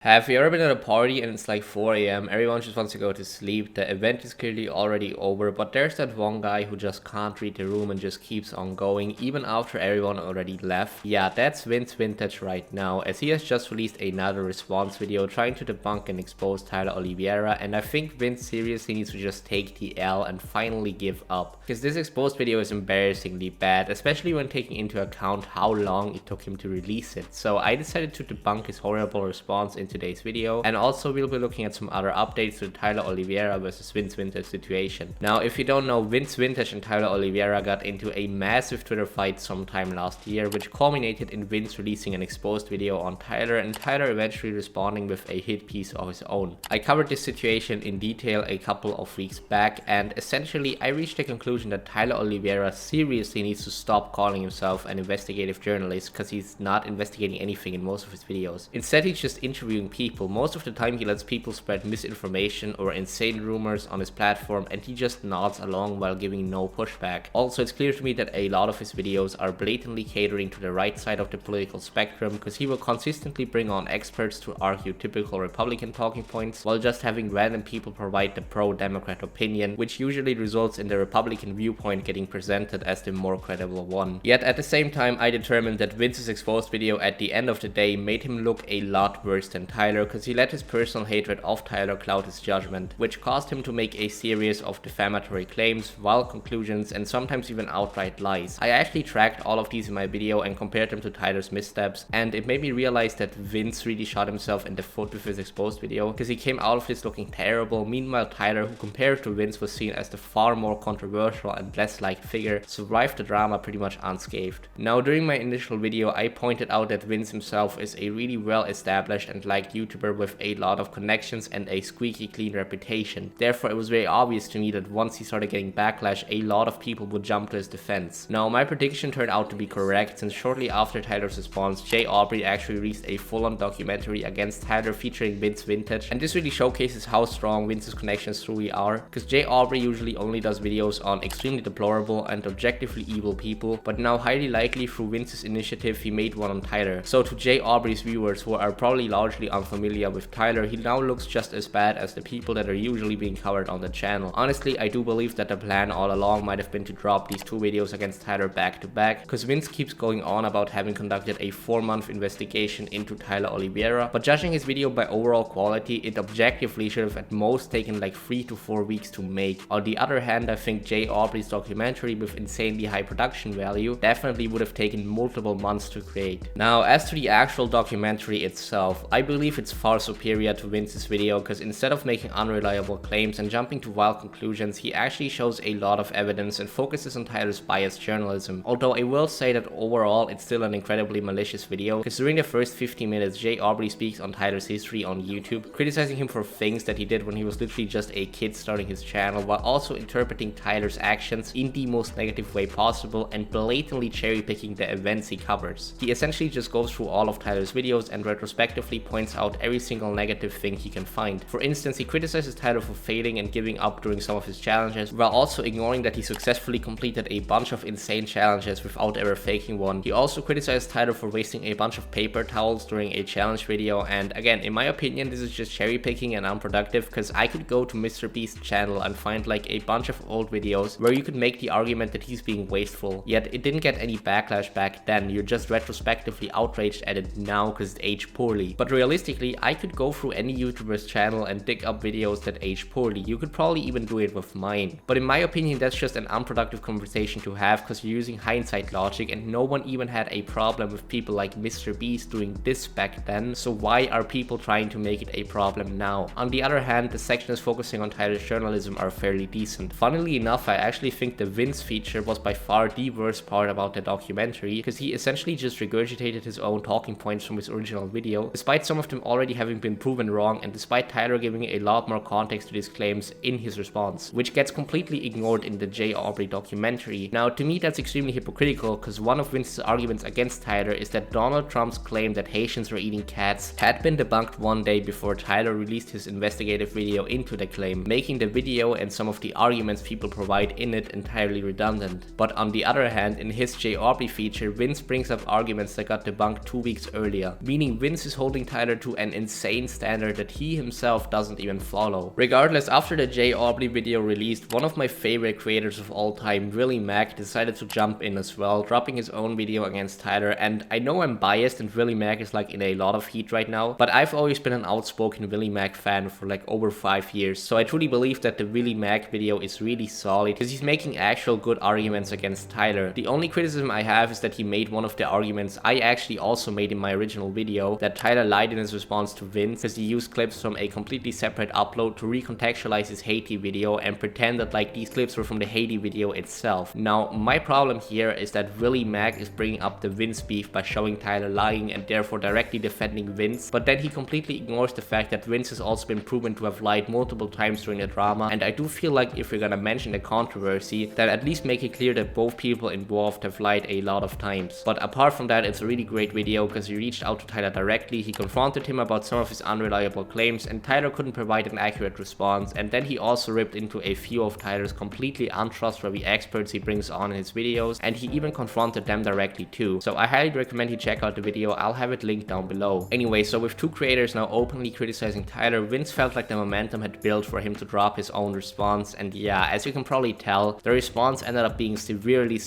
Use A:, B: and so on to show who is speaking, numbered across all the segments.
A: Have you ever been at a party and it's like 4 a.m., everyone just wants to go to sleep, the event is clearly already over, but there's that one guy who just can't read the room and just keeps on going, even after everyone already left? Yeah, that's Vince Vintage right now, as he has just released another response video trying to debunk and expose Tyler Oliveira, and I think Vince seriously needs to just take the L and finally give up. Because this exposed video is embarrassingly bad, especially when taking into account how long it took him to release it. So I decided to debunk his horrible response in today's video, and also we'll be looking at some other updates to the Tyler Oliveira versus Vince Vintage situation. Now, if you don't know, Vince Vintage and Tyler Oliveira got into a massive Twitter fight sometime last year, which culminated in Vince releasing an exposed video on Tyler and Tyler eventually responding with a hit piece of his own. I covered this situation in detail a couple of weeks back, and essentially I reached the conclusion that Tyler Oliveira seriously needs to stop calling himself an investigative journalist, because he's not investigating anything in most of his videos. Instead, he's just interviewing people. Most of the time he lets people spread misinformation or insane rumors on his platform, and he just nods along while giving no pushback. Also, it's clear to me that a lot of his videos are blatantly catering to the right side of the political spectrum, because he will consistently bring on experts to argue typical Republican talking points, while just having random people provide the pro-Democrat opinion, which usually results in the Republican viewpoint getting presented as the more credible one. Yet at the same time, I determined that Vince's exposed video at the end of the day made him look a lot worse than Tyler, because he let his personal hatred of Tyler cloud his judgment, which caused him to make a series of defamatory claims, wild conclusions, and sometimes even outright lies. I actually tracked all of these in my video and compared them to Tyler's missteps, and it made me realize that Vince really shot himself in the foot with his exposed video, because he came out of this looking terrible. Meanwhile, Tyler, who compared to Vince was seen as the far more controversial and less liked figure, survived the drama pretty much unscathed. Now, during my initial video, I pointed out that Vince himself is a really well established and liked YouTuber with a lot of connections and a squeaky clean reputation. Therefore, it was very obvious to me that once he started getting backlash, a lot of people would jump to his defense. Now, my prediction turned out to be correct, since shortly after Tyler's response, Aubrey actually released a full-on documentary against Tyler featuring Vince Vintage, and this really showcases how strong Vince's connections truly are, because Aubrey usually only does videos on extremely deplorable and objectively evil people, but now highly likely through Vince's initiative he made one on Tyler. So to Aubrey's viewers, who are probably largely unfamiliar with Tyler, he now looks just as bad as the people that are usually being covered on the channel. Honestly, I do believe that the plan all along might have been to drop these two videos against Tyler back to back, because Vince keeps going on about having conducted a 4-month investigation into Tyler Oliveira, but judging his video by overall quality, it objectively should have at most taken like 3 to 4 weeks to make. On the other hand, I think Aubrey's documentary with insanely high production value definitely would have taken multiple months to create. Now, as to the actual documentary itself, I believe it's far superior to Vince's video, because instead of making unreliable claims and jumping to wild conclusions, he actually shows a lot of evidence and focuses on Tyler's biased journalism. Although I will say that overall it's still an incredibly malicious video, because during the first 50 minutes Aubrey speaks on Tyler's history on YouTube, criticizing him for things that he did when he was literally just a kid starting his channel, while also interpreting Tyler's actions in the most negative way possible and blatantly cherry picking the events he covers. He essentially just goes through all of Tyler's videos and retrospectively points out every single negative thing he can find. For instance, he criticizes Tyler for failing and giving up during some of his challenges, while also ignoring that he successfully completed a bunch of insane challenges without ever faking one. He also criticized Tyler for wasting a bunch of paper towels during a challenge video, and again, in my opinion, this is just cherry picking and unproductive, because I could go to MrBeast's channel and find like a bunch of old videos where you could make the argument that he's being wasteful, yet it didn't get any backlash back then. You're just retrospectively outraged at it now because it aged poorly. But realistically, I could go through any YouTuber's channel and dig up videos that age poorly. You could probably even do it with mine. But in my opinion, that's just an unproductive conversation to have, because you're using hindsight logic, and no one even had a problem with people like MrBeast doing this back then, so why are people trying to make it a problem now? On the other hand, the sections focusing on Tyler's journalism are fairly decent. Funnily enough, I actually think the Vince feature was by far the worst part about the documentary, because he essentially just regurgitated his own talking points from his original video, despite some of them already having been proven wrong, and despite Tyler giving a lot more context to these claims in his response, which gets completely ignored in the Aubrey documentary. Now, to me, that's extremely hypocritical, because one of Vince's arguments against Tyler is that Donald Trump's claim that Haitians were eating cats had been debunked one day before Tyler released his investigative video into the claim, making the video and some of the arguments people provide in it entirely redundant. But on the other hand, in his Aubrey feature, Vince brings up arguments that got debunked 2 weeks earlier, meaning Vince is holding Tyler Tyler to an insane standard that he himself doesn't even follow. Regardless, after the J Aubrey video released, one of my favorite creators of all time, WillyMac, decided to jump in as well, dropping his own video against Tyler. And I know I'm biased and WillyMac is like in a lot of heat right now, but I've always been an outspoken WillyMac fan for like over 5 years, so I truly believe that the WillyMac video is really solid because he's making actual good arguments against Tyler. The only criticism I have is that he made one of the arguments I actually also made in my original video, that Tyler lied in his response to Vince because he used clips from a completely separate upload to recontextualize his Haiti video and pretend that like these clips were from the Haiti video itself. Now my problem here is that WillyMac is bringing up the Vince beef by showing Tyler lying and therefore directly defending Vince, but then he completely ignores the fact that Vince has also been proven to have lied multiple times during the drama. And I do feel like if you're gonna mention the controversy, then at least make it clear that both people involved have lied a lot of times. But apart from that, it's a really great video because he reached out to Tyler directly, he confronted him about some of his unreliable claims, and Tyler couldn't provide an accurate response. And then he also ripped into a few of Tyler's completely untrustworthy experts he brings on in his videos, and he even confronted them directly too. So I highly recommend you check out the video, I'll have it linked down below. Anyway, so with two creators now openly criticizing Tyler, Vince felt like the momentum had built for him to drop his own response, and yeah, as you can probably tell, the response ended up being severely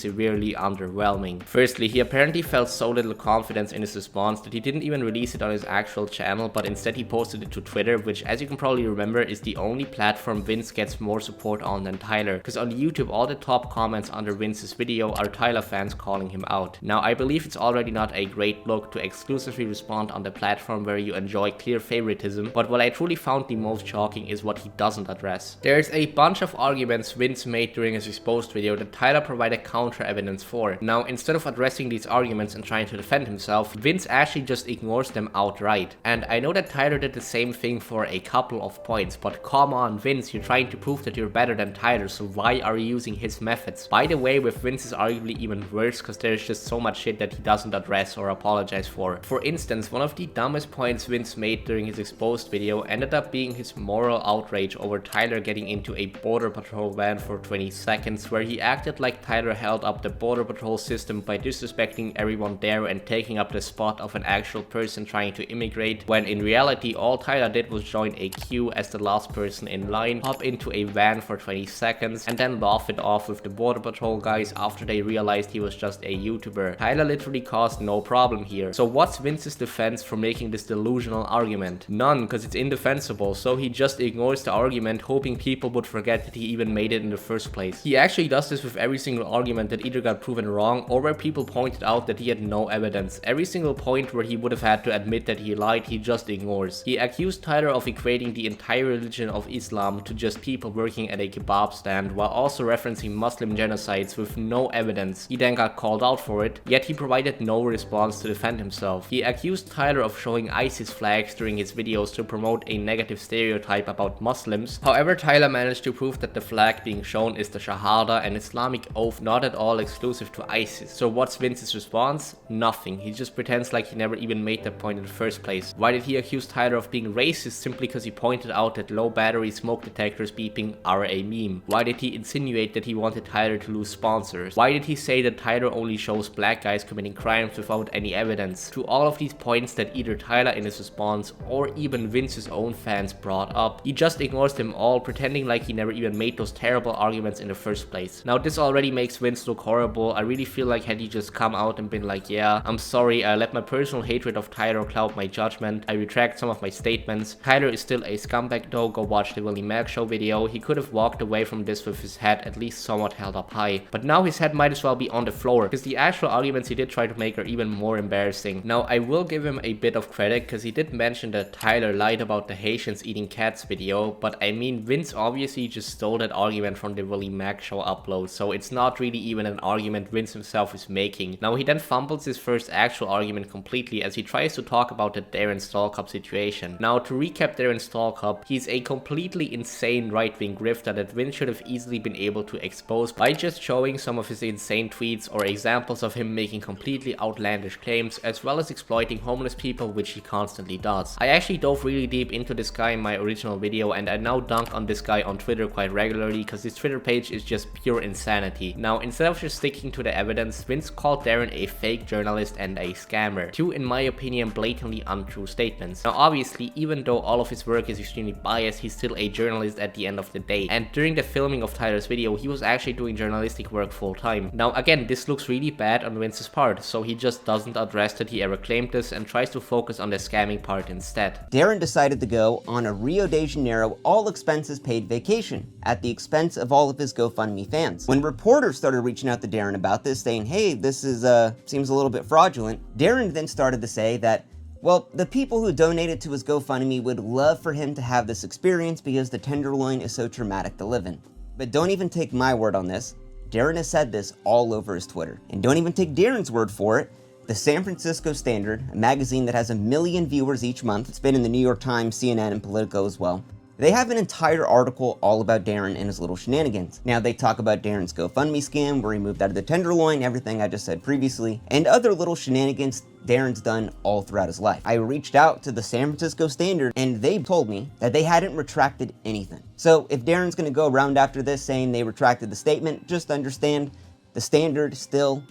A: underwhelming. Firstly, he apparently felt so little confidence in his response that he didn't even release it on his actual channel, but instead he posted it to Twitter, which, as you can probably remember, is the only platform Vince gets more support on than Tyler, because on YouTube all the top comments under Vince's video are Tyler fans calling him out. Now I believe it's already not a great look to exclusively respond on the platform where you enjoy clear favoritism, but what I truly found the most shocking is what he doesn't address. There's a bunch of arguments Vince made during his exposed video that Tyler provided counter evidence for. Now instead of addressing these arguments and trying to defend himself, Vince actually just ignores them outright. And I know that Tyler did the same thing for a couple of points, but come on Vince, you're trying to prove that you're better than Tyler, so why are you using his methods? By the way, with Vince is arguably even worse because there's just so much shit that he doesn't address or apologize for. For instance, one of the dumbest points Vince made during his exposed video ended up being his moral outrage over Tyler getting into a border patrol van for 20 seconds, where he acted like Tyler held up the border patrol system by disrespecting everyone there and taking up the spot of an actual person trying to immigrate, when in reality all Tyler did was join a queue as the last person in line, hop into a van for 20 seconds, and then laugh it off with the border patrol guys after they realized he was just a YouTuber. Tyler literally caused no problem here. So what's Vince's defense for making this delusional argument? None, because it's indefensible, so he just ignores the argument, hoping people would forget that he even made it in the first place. He actually does this with every single argument that either got proven wrong or where people pointed out that he had no evidence. Every single point where he would have had to admit that he lied, he just ignores. He accused Tyler of equating the entire religion of Islam to just people working at a kebab stand, while also referencing Muslim genocides with no evidence. He then got called out for it, yet he provided no response to defend himself. He accused Tyler of showing ISIS flags during his videos to promote a negative stereotype about Muslims. However, Tyler managed to prove that the flag being shown is the Shahada, an Islamic oath not at all exclusive to ISIS. So what's Vince's response? Nothing. He just pretends like he never even made that point in the first place. Why did he accuse Tyler of being racist simply because he pointed out that low battery smoke detectors beeping are a meme? Why did he insinuate that he wanted Tyler to lose sponsors? Why did he say that Tyler only shows black guys committing crimes without any evidence? To all of these points that either Tyler in his response or even Vince's own fans brought up, he just ignores them all, pretending like he never even made those terrible arguments in the first place. Now this already makes Vince look horrible. I really feel like had he just come out and been like, yeah, I'm sorry, I let my personal hatred of Tyler cloud my judgment, I retract some of my statements. Tyler is still a scumbag though, go watch the WillyMacShow video. He could have walked away from this with his head at least somewhat held up high, but now his head might as well be on the floor, because the actual arguments he did try to make are even more embarrassing. Now I will give him a bit of credit, because he did mention that Tyler lied about the Haitians eating cats video, but I mean Vince obviously just stole that argument from the WillyMacShow upload, so it's not really even an argument Vince himself is making. Now he then fumbles his first actual argument completely as he tries to talk about the Darren Stallcup situation. Now to recap Darren Stallcup, he's a completely insane right-wing grifter that Vince should have easily been able to expose by just showing some of his insane tweets or examples of him making completely outlandish claims, as well as exploiting homeless people, which he constantly does. I actually dove really deep into this guy in my original video, and I now dunk on this guy on Twitter quite regularly because his Twitter page is just pure insanity. Now instead of just sticking to the evidence, Vince called Darren a fake journalist and a scammer. Two, in my opinion, blatantly untrue statements. Now obviously, even though all of his work is extremely biased, he's still a journalist at the end of the day. And during the filming of Tyler's video, he was actually doing journalistic work full time. Now again, this looks really bad on Vince's part, so he just doesn't address that he ever claimed this and tries to focus on the scamming part instead.
B: Darren decided to go on a Rio de Janeiro all expenses paid vacation at the expense of all of his GoFundMe fans. When reporters started reaching out to Darren about this, saying, hey, this is seems a little bit fraudulent, Darren then started to say that, well, the people who donated to his GoFundMe would love for him to have this experience because the Tenderloin is so traumatic to live in. But don't even take my word on this. Darren has said this all over his Twitter. And don't even take Darren's word for it. The San Francisco Standard, a magazine that has 1 million viewers each month, it's been in the New York Times, CNN, and Politico as well, they have an entire article all about Darren and his little shenanigans. Now, they talk about Darren's GoFundMe scam, where he moved out of the Tenderloin, everything I just said previously, and other little shenanigans Darren's done all throughout his life. I reached out to the San Francisco Standard, and they told me that they hadn't retracted anything. So if Darren's gonna go around after this saying they retracted the statement, just understand the Standard still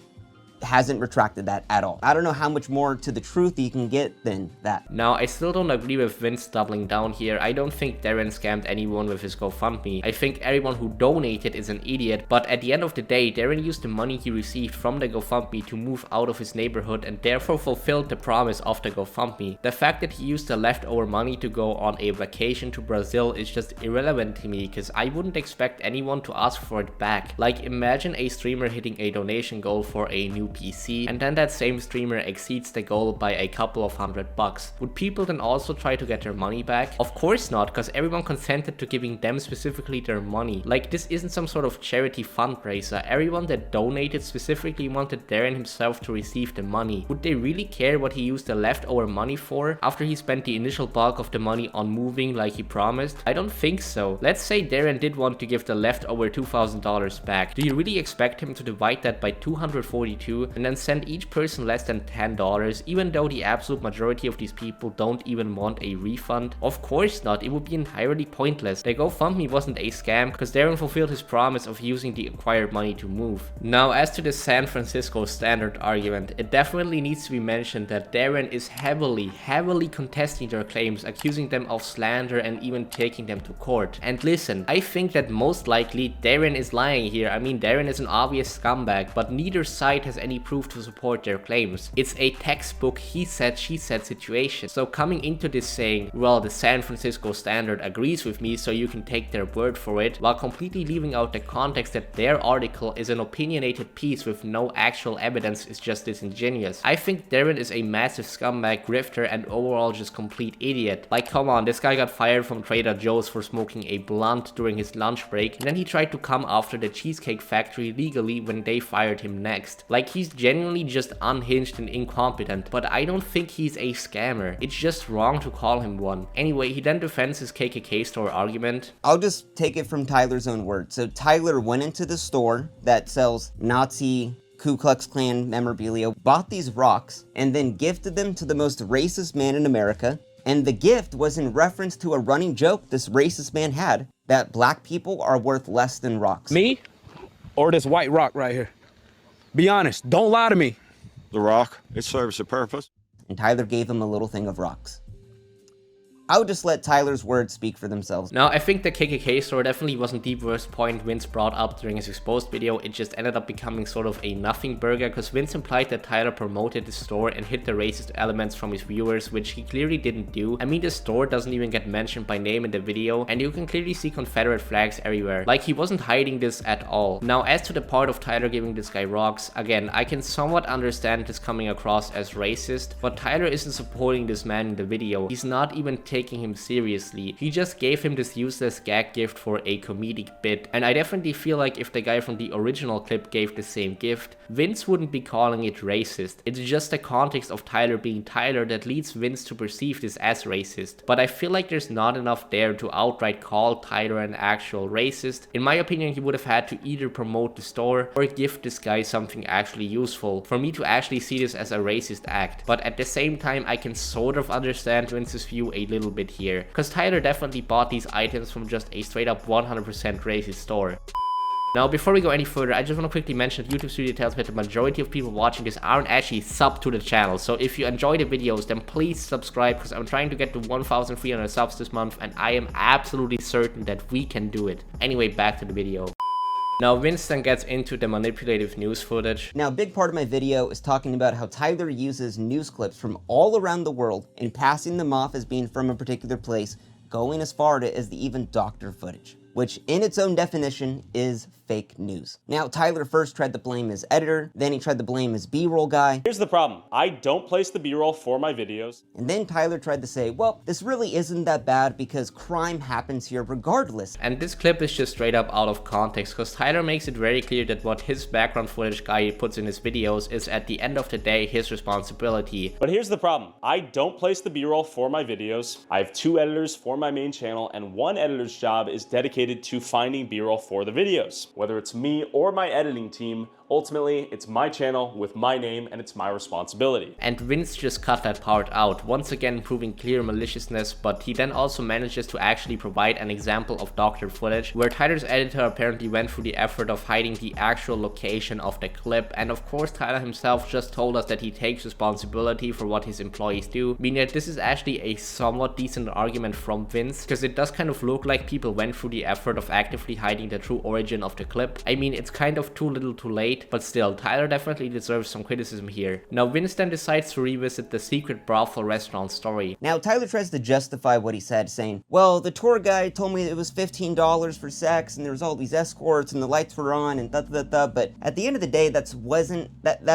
B: hasn't retracted that at all. I don't know how much more to the truth you can get than that.
A: Now, I still don't agree with Vince doubling down here. I don't think Darren scammed anyone with his GoFundMe. I think everyone who donated is an idiot, but at the end of the day, Darren used the money he received from the GoFundMe to move out of his neighborhood and therefore fulfilled the promise of the GoFundMe. The fact that he used the leftover money to go on a vacation to Brazil is just irrelevant to me, because I wouldn't expect anyone to ask for it back. Like, imagine a streamer hitting a donation goal for a new PC, and then that same streamer exceeds the goal by a couple of $100. Would people then also try to get their money back? Of course not, because everyone consented to giving them specifically their money. Like, this isn't some sort of charity fundraiser. Everyone that donated specifically wanted Darren himself to receive the money. Would they really care what he used the leftover money for after he spent the initial bulk of the money on moving like he promised? I don't think so. Let's say Darren did want to give the leftover $2,000 back. Do you really expect him to divide that by 242 and then send each person less than $10, even though the absolute majority of these people don't even want a refund? Of course not, it would be entirely pointless. The GoFundMe wasn't a scam because Darren fulfilled his promise of using the acquired money to move. Now, as to the San Francisco Standard argument, it definitely needs to be mentioned that Darren is heavily contesting their claims, accusing them of slander and even taking them to court. And listen, I think that most likely Darren is lying here. I mean, Darren is an obvious scumbag, but neither side has any proof to support their claims. It's a textbook he said, she said situation. So coming into this saying, well, the San Francisco Standard agrees with me, so you can take their word for it, while completely leaving out the context that their article is an opinionated piece with no actual evidence, is just disingenuous. I think Darren is a massive scumbag, grifter, and overall just complete idiot. Like, come on, this guy got fired from Trader Joe's for smoking a blunt during his lunch break, and then he tried to come after the Cheesecake Factory legally when they fired him next. Like, he's genuinely just unhinged and incompetent, but I don't think he's a scammer. It's just wrong to call him one. Anyway, he then defends his KKK store argument.
B: I'll just take it from Tyler's own words. So Tyler went into the store that sells Nazi Ku Klux Klan memorabilia, bought these rocks, and then gifted them to the most racist man in America. And the gift was in reference to a running joke this racist man had, that black people are worth less than rocks.
C: Me or this white rock right here? Be honest, don't lie to me.
D: The rock, it serves a purpose.
B: And Tyler gave him a little thing of rocks. I would just let Tyler's words speak for themselves.
A: Now, I think the KKK store definitely wasn't the worst point Vince brought up during his exposed video. It just ended up becoming sort of a nothing burger, because Vince implied that Tyler promoted the store and hid the racist elements from his viewers, which he clearly didn't do. I mean, the store doesn't even get mentioned by name in the video, and you can clearly see Confederate flags everywhere. Like, he wasn't hiding this at all. Now, as to the part of Tyler giving this guy rocks, again, I can somewhat understand this coming across as racist, but Tyler isn't supporting this man in the video. He's not even taking him seriously. He just gave him this useless gag gift for a comedic bit, and I definitely feel like if the guy from the original clip gave the same gift, Vince wouldn't be calling it racist. It's just the context of Tyler being Tyler that leads Vince to perceive this as racist, but I feel like there's not enough there to outright call Tyler an actual racist. In my opinion, he would have had to either promote the store or give this guy something actually useful for me to actually see this as a racist act. But at the same time, I can sort of understand Vince's view a little bit here, because Tyler definitely bought these items from just a straight up 100% racist store. Now, before we go any further, I just want to quickly mention that YouTube Studio tells me that the majority of people watching this aren't actually subbed to the channel. So if you enjoy the videos, then please subscribe, because I'm trying to get to 1,300 subs this month, and I am absolutely certain that we can do it. Anyway, back to the video. Now, Vince then gets into the manipulative news footage.
B: Now, a big part of my video is talking about how Tyler uses news clips from all around the world and passing them off as being from a particular place, going as far as the even doctor footage, which in its own definition is fake news. Now, Tyler first tried to blame his editor, then he tried to blame his B-roll guy.
E: Here's the problem. I don't place the B-roll for my videos.
B: And then Tyler tried to say, well, this really isn't that bad because crime happens here regardless.
A: And this clip is just straight up out of context, because Tyler makes it very clear that what his background footage guy puts in his videos is at the end of the day his responsibility.
E: But here's the problem. I don't place the B-roll for my videos. I have 2 editors for my main channel, and 1 editor's job is dedicated to finding B-roll for the videos. Whether it's me or my editing team, ultimately, it's my channel with my name and it's my responsibility.
A: And Vince just cut that part out, once again proving clear maliciousness, but he then also manages to actually provide an example of doctored footage, where Tyler's editor apparently went through the effort of hiding the actual location of the clip, and of course Tyler himself just told us that he takes responsibility for what his employees do, meaning that this is actually a somewhat decent argument from Vince, because it does kind of look like people went through the effort of actively hiding the true origin of the clip. I mean, it's kind of too little too late, but still, Tyler definitely deserves some criticism here. Now, Vince then decides to revisit the secret brothel restaurant story.
B: Now, Tyler tries to justify what he said, saying, well, the tour guide told me it was $15 for sex, and there was all these escorts, and the lights were on, and da-da-da-da, but at the end of the day, that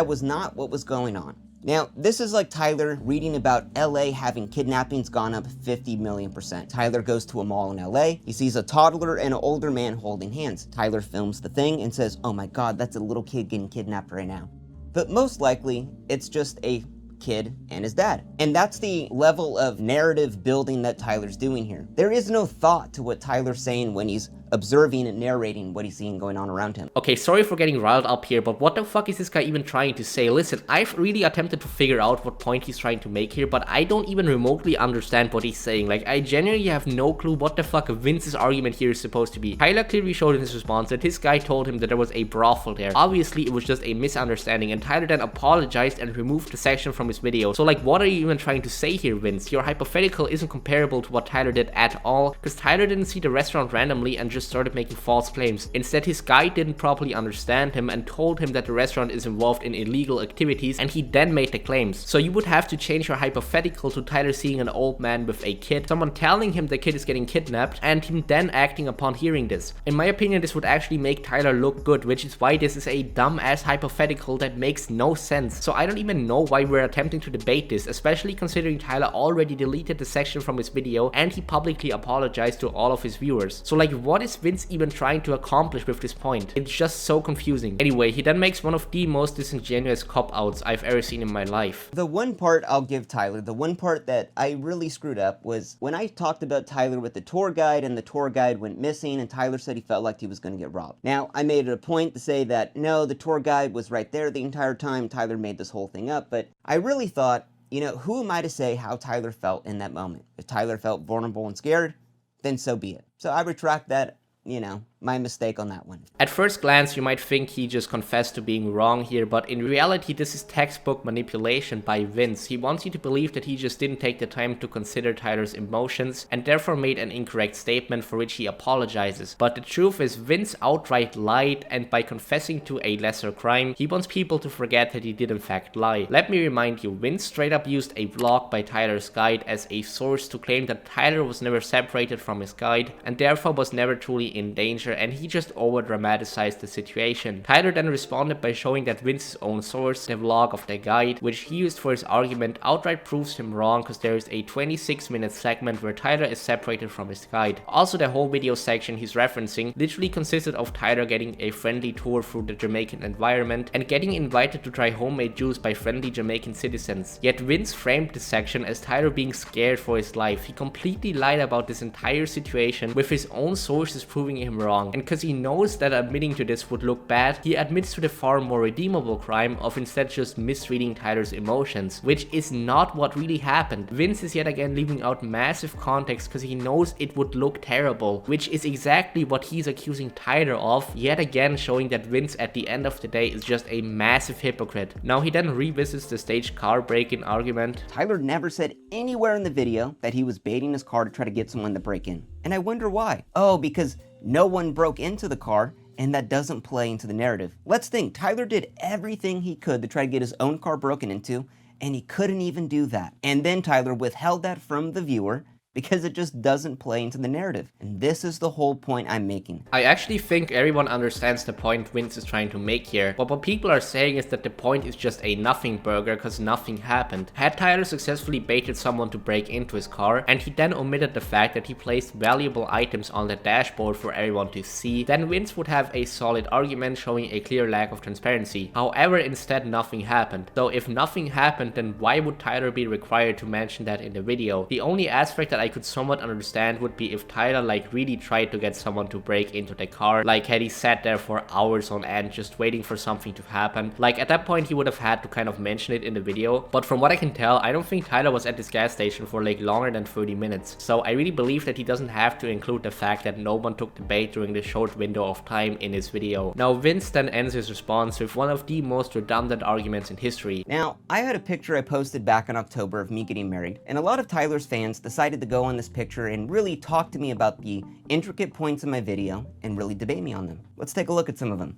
B: was not what was going on. Now, this is like Tyler reading about LA having kidnappings gone up 50 million%. Tyler goes to a mall in LA, he sees a toddler and an older man holding hands. Tyler films the thing and says, oh my god, that's a little kid getting kidnapped right now. But most likely, it's just a kid and his dad. And that's the level of narrative building that Tyler's doing here. There is no thought to what Tyler's saying when he's observing and narrating what he's seeing going on around him.
A: Okay, sorry for getting riled up here, but what the fuck is this guy even trying to say? Listen, I've really attempted to figure out what point he's trying to make here, but I don't even remotely understand what he's saying. Like, I genuinely have no clue what the fuck Vince's argument here is supposed to be. Tyler clearly showed in his response that his guy told him that there was a brothel there. Obviously, it was just a misunderstanding, and Tyler then apologized and removed the section from his video. So like, what are you even trying to say here, Vince? Your hypothetical isn't comparable to what Tyler did at all, because Tyler didn't see the restaurant randomly and just started making false claims. Instead, his guy didn't properly understand him and told him that the restaurant is involved in illegal activities, and he then made the claims. So you would have to change your hypothetical to Tyler seeing an old man with a kid, someone telling him the kid is getting kidnapped, and him then acting upon hearing this. In my opinion, this would actually make Tyler look good, which is why this is a dumb-ass hypothetical that makes no sense. So I don't even know why we're attempting to debate this, especially considering Tyler already deleted the section from his video and he publicly apologized to all of his viewers. So like, what is Vince even trying to accomplish with this point? It's just so confusing. Anyway, he then makes one of the most disingenuous cop-outs I've ever seen in my life.
B: The one part I'll give Tyler, the one part that I really screwed up was when I talked about Tyler with the tour guide and the tour guide went missing and Tyler said he felt like he was going to get robbed. Now, I made it a point to say that no, the tour guide was right there the entire time, Tyler made this whole thing up, but I really thought, you know, who am I to say how Tyler felt in that moment? If Tyler felt vulnerable and scared, then so be it. So I retract that, you know, my mistake on that one.
A: At first glance, you might think he just confessed to being wrong here, but in reality, this is textbook manipulation by Vince. He wants you to believe that he just didn't take the time to consider Tyler's emotions and therefore made an incorrect statement for which he apologizes. But the truth is, Vince outright lied, and by confessing to a lesser crime, he wants people to forget that he did in fact lie. Let me remind you, Vince straight up used a vlog by Tyler's guide as a source to claim that Tyler was never separated from his guide and therefore was never truly in danger, and he just over dramatized the situation. Tyler then responded by showing that Vince's own source, the vlog of the guide, which he used for his argument, outright proves him wrong, because there is a 26-minute segment where Tyler is separated from his guide. Also, the whole video section he's referencing literally consisted of Tyler getting a friendly tour through the Jamaican environment and getting invited to try homemade juice by friendly Jamaican citizens. Yet Vince framed this section as Tyler being scared for his life. He completely lied about this entire situation, with his own sources proving him wrong. wrong. And because he knows that admitting to this would look bad, he admits to the far more redeemable crime of instead just misreading Tyler's emotions, which is not what really happened. Vince is yet again leaving out massive context because he knows it would look terrible, which is exactly what he's accusing Tyler of, yet again showing that Vince at the end of the day is just a massive hypocrite. Now he then revisits the staged car break-in argument.
B: Tyler never said anywhere in the video that he was baiting his car to try to get someone to break in. And I wonder why. Oh, because no one broke into the car, and that doesn't play into the narrative. Let's think, Tyler did everything he could to try to get his own car broken into, and he couldn't even do that. And then Tyler withheld that from the viewer because it just doesn't play into the narrative. And this is the whole point I'm making.
A: I actually think everyone understands the point Vince is trying to make here, but what people are saying is that the point is just a nothing burger because nothing happened. Had Tyler successfully baited someone to break into his car, and he then omitted the fact that he placed valuable items on the dashboard for everyone to see, then Vince would have a solid argument showing a clear lack of transparency. However, instead nothing happened. So if nothing happened, then why would Tyler be required to mention that in the video? The only aspect that I could somewhat understand would be if Tyler really tried to get someone to break into the car, had he sat there for hours on end just waiting for something to happen. At that point he would have had to kind of mention it in the video, but from what I can tell, I don't think Tyler was at this gas station for longer than 30 minutes. So I really believe that he doesn't have to include the fact that no one took the bait during the short window of time in his video. Now Vince then ends his response with one of the most redundant arguments in history.
B: Now, I had a picture I posted back in October of me getting married, and a lot of Tyler's fans decided to go on this picture and really talk to me about the intricate points in my video and really debate me on them. Let's take a look at some of them.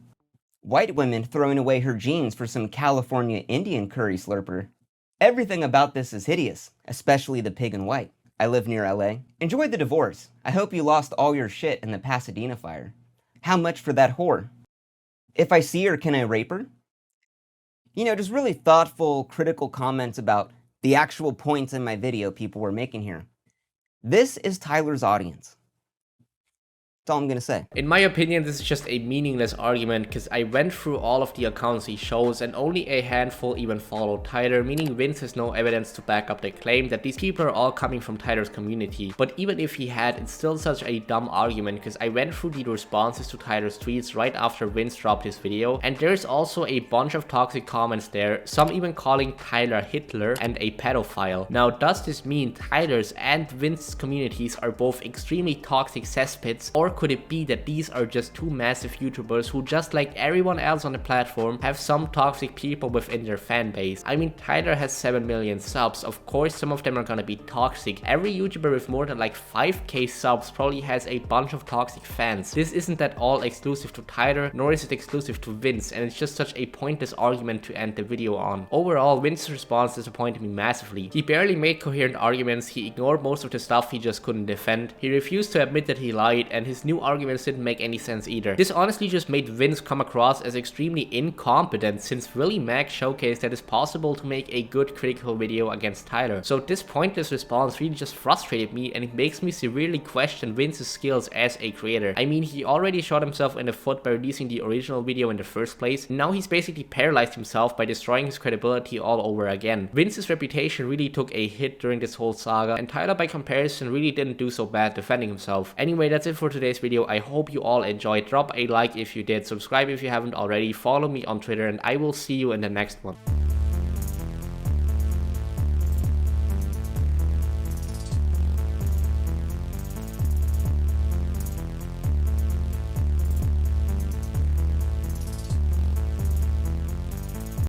B: White women throwing away her jeans for some California Indian curry slurper. Everything about this is hideous, especially the pig in white. I live near LA. Enjoy the divorce. I hope you lost all your shit in the Pasadena fire. How much for that whore? If I see her, can I rape her? You know, just really thoughtful, critical comments about the actual points in my video people were making here. This is Tyler's audience. That's all I'm gonna say.
A: In my opinion, this is just a meaningless argument because I went through all of the accounts he shows and only a handful even followed Tyler, meaning Vince has no evidence to back up the claim that these people are all coming from Tyler's community. But even if he had, it's still such a dumb argument because I went through the responses to Tyler's tweets right after Vince dropped his video, and there's also a bunch of toxic comments there, some even calling Tyler Hitler and a pedophile. Now, does this mean Tyler's and Vince's communities are both extremely toxic cesspits, or could it be that these are just two massive YouTubers who, just like everyone else on the platform, have some toxic people within their fan base? I mean, Tyler has 7 million subs, of course some of them are gonna be toxic. Every YouTuber with more than 5k subs probably has a bunch of toxic fans. This isn't at all exclusive to Tyler, nor is it exclusive to Vince, and it's just such a pointless argument to end the video on. Overall, Vince's response disappointed me massively. He barely made coherent arguments, he ignored most of the stuff he just couldn't defend, he refused to admit that he lied, and his new arguments didn't make any sense either. This honestly just made Vince come across as extremely incompetent, since WillyMac showcased that it's possible to make a good critical video against Tyler. So this pointless response really just frustrated me, and it makes me severely question Vince's skills as a creator. I mean, he already shot himself in the foot by releasing the original video in the first place, and now he's basically paralyzed himself by destroying his credibility all over again. Vince's reputation really took a hit during this whole saga, and Tyler by comparison really didn't do so bad defending himself. Anyway, that's it for today's video. I hope you all enjoyed. Drop a like if you did, subscribe if you haven't already, follow me on Twitter, and I will see you in the next one.